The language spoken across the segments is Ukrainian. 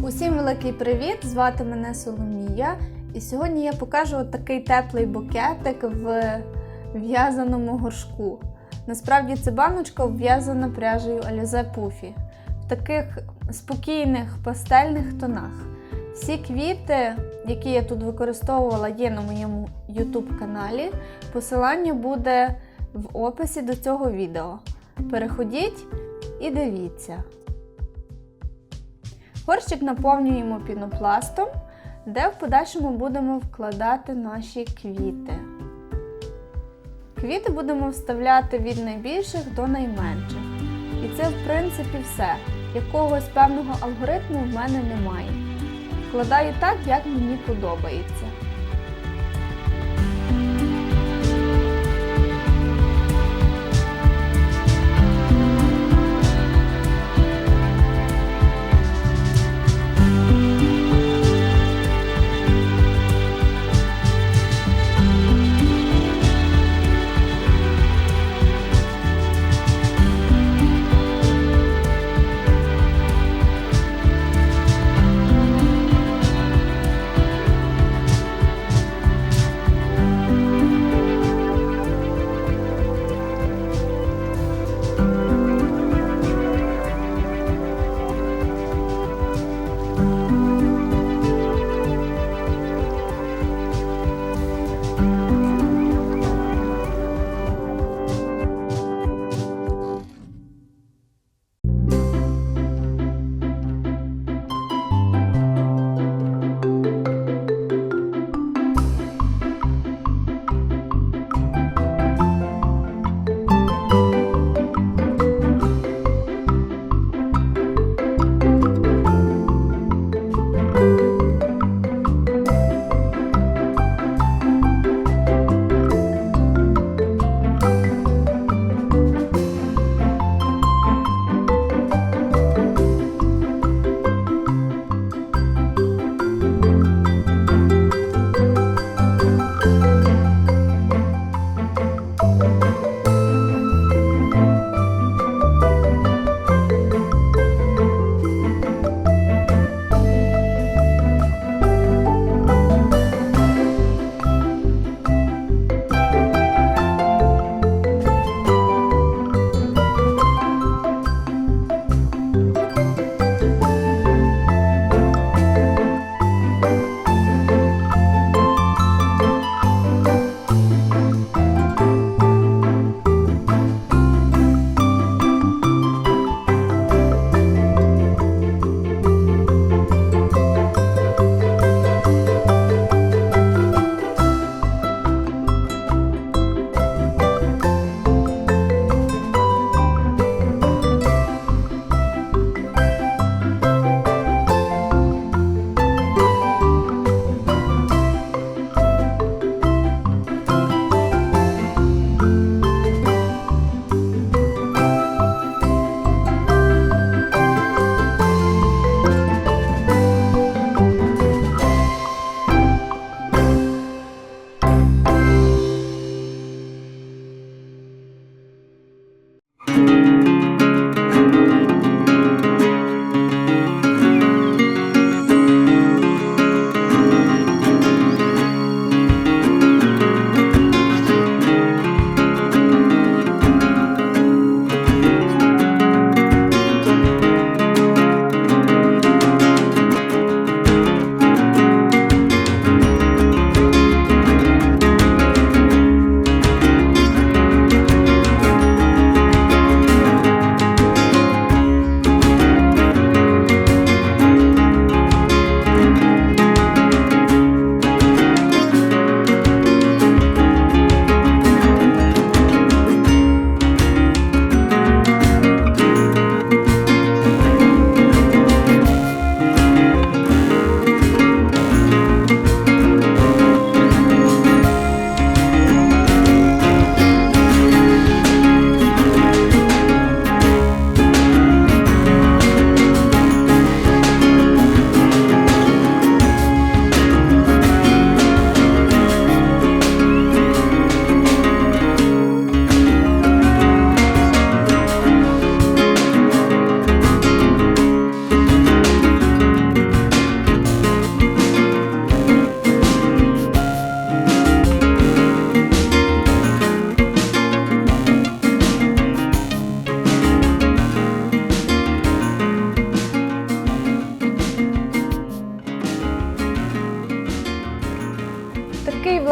Усім великий привіт! Звати мене Соломія. І сьогодні я покажу такий теплий букетик в в'язаному горшку. Насправді це баночка обв'язана пряжею Alize Puffy в таких спокійних пастельних тонах. Всі квіти, які я тут використовувала, є на моєму YouTube каналі. Посилання буде в описі до цього відео. Переходіть і дивіться. Горщик наповнюємо пінопластом, де в подальшому будемо вкладати наші квіти. Квіти будемо вставляти від найбільших до найменших. І це, в принципі, все. Якогось певного алгоритму в мене немає. Вкладаю так, як мені подобається.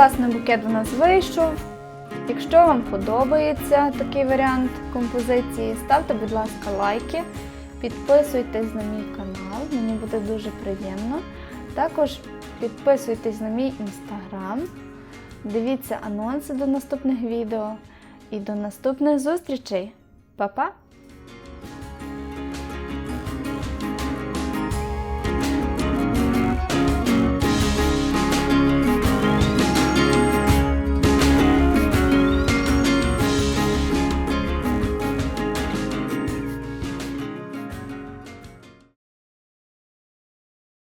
класний букет у нас вийшов. Якщо вам подобається такий варіант композиції, ставте, будь ласка, лайки, підписуйтесь на мій канал, мені буде дуже приємно. Також підписуйтесь на мій інстаграм, дивіться анонси до наступних відео і до наступних зустрічей. Па-па!